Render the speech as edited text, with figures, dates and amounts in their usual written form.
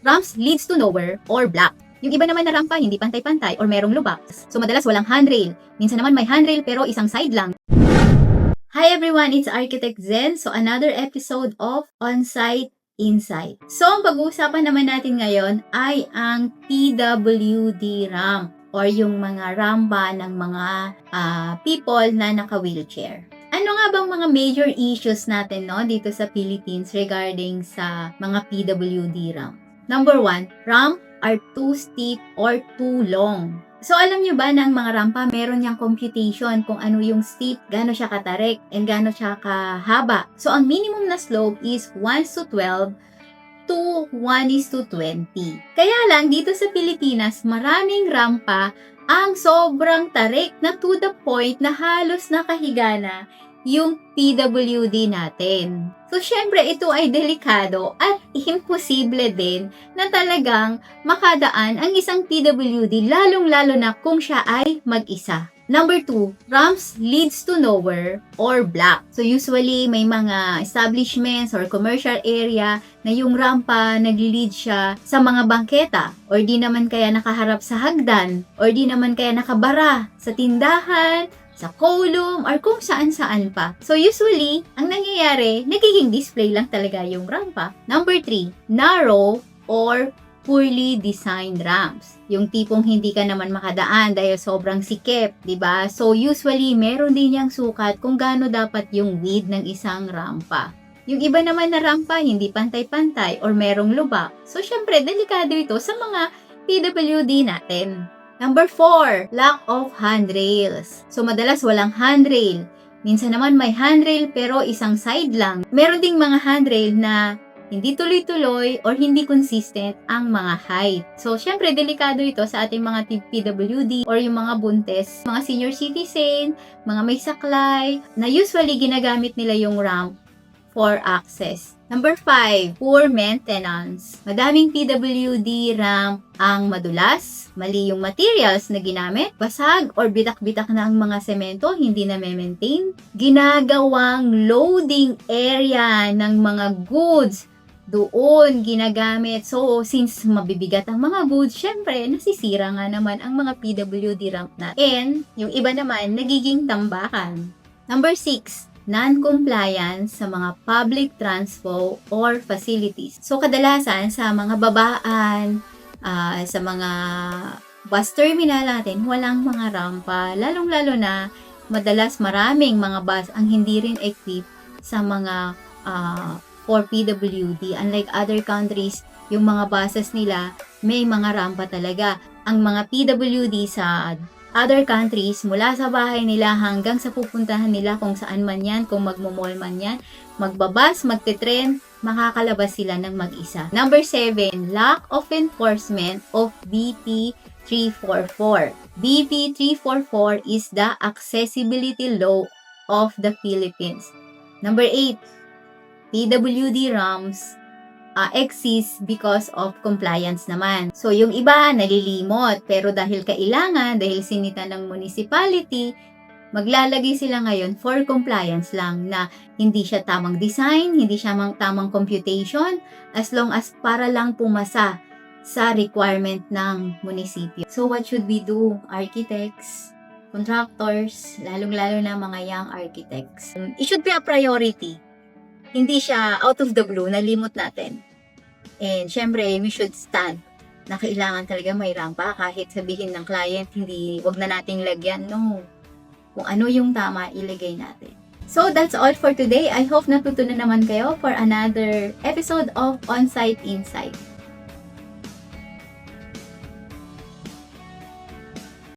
Ramps leads to nowhere or block. Yung iba naman na rampa, hindi pantay-pantay or merong lubak. So madalas walang handrail. Minsan naman may handrail pero isang side lang. Hi everyone, it's Architect Zen. So another episode of On-Site Insight. So ang pag-uusapan naman natin ngayon ay ang PWD ramp or yung mga rampa ng mga people na naka-wheelchair. Ano nga bang mga major issues natin dito sa Philippines regarding sa mga PWD ramp? Number 1, ramp are too steep or too long. So, alam nyo ba na ang mga rampa, meron niyang computation kung ano yung steep, gaano siya katarik, and gaano siya kahaba. So, ang minimum na slope is 1:12 to 1:20. Kaya lang, dito sa Pilipinas, maraming rampa ang sobrang tarik na to the point na halos nakahiga na yung PWD natin. So, syempre, ito ay delikado at imposible din na talagang makadaan ang isang PWD, lalong-lalo na kung siya ay mag-isa. Number 2, ramps leads to nowhere or block. So, usually, may mga establishments or commercial area na yung rampa nag-lead siya sa mga bangketa or di naman kaya nakaharap sa hagdan or di naman kaya nakabara sa tindahan, sa column, or kung saan-saan pa. So, usually, ang nangyayari, nagiging display lang talaga yung rampa. Number 3, narrow or poorly designed ramps. Yung tipong hindi ka naman makadaan dahil sobrang sikip, diba? So, usually, meron din yung sukat kung gaano dapat yung width ng isang rampa. Yung iba naman na rampa, hindi pantay-pantay or merong lubak. So, syempre, delikado ito sa mga PWD natin. Number 4, lack of handrails. So, madalas walang handrail. Minsan naman may handrail pero isang side lang. Meron ding mga handrail na hindi tuloy-tuloy or hindi consistent ang mga height. So, syempre, delikado ito sa ating mga PWD or yung mga buntes, mga senior citizen, mga may saklay, na usually ginagamit nila yung ramp for access. Number 5, poor maintenance. Madaming PWD ramp ang madulas, mali yung materials na ginamit, basag or bitak-bitak na ang mga semento, hindi na maintain, ginagawang loading area ng mga goods, doon ginagamit. So, since mabibigat ang mga goods, syempre, nasisira nga naman ang mga PWD ramp natin. And, yung iba naman, nagiging tambakan. Number 6, non-compliance sa mga public transpo or facilities. So, kadalasan sa mga babaan, sa mga bus terminal natin, walang mga rampa. Lalong-lalo na, madalas maraming mga bus ang hindi rin equipped sa mga for PWD. Unlike other countries, yung mga buses nila, may mga rampa talaga. Ang mga PWD sa other countries, mula sa bahay nila hanggang sa pupuntahan nila kung saan man yan, kung magmumall man yan, magbabas, magte-tren, makakalabas sila ng mag-isa. Number 7, lack of enforcement of BP 344. BP 344 is the accessibility law of the Philippines. Number 8, PWD ramps exist because of compliance naman. So, yung iba nalilimot, pero dahil kailangan, dahil sinita ng municipality, maglalagay sila ngayon for compliance lang na hindi siya tamang design, hindi siya tamang computation, as long as para lang pumasa sa requirement ng munisipyo. So, what should we do? Architects, contractors, lalong-lalo na mga young architects. It should be a priority. Hindi siya out of the blue, nalimot natin. And syempre, we should stand na kailangan talaga may rampa kahit sabihin ng client, wag na nating lagyan. No. Kung ano yung tama, ilagay natin. So, that's all for today. I hope natutunan naman kayo for another episode of On-Site Insight.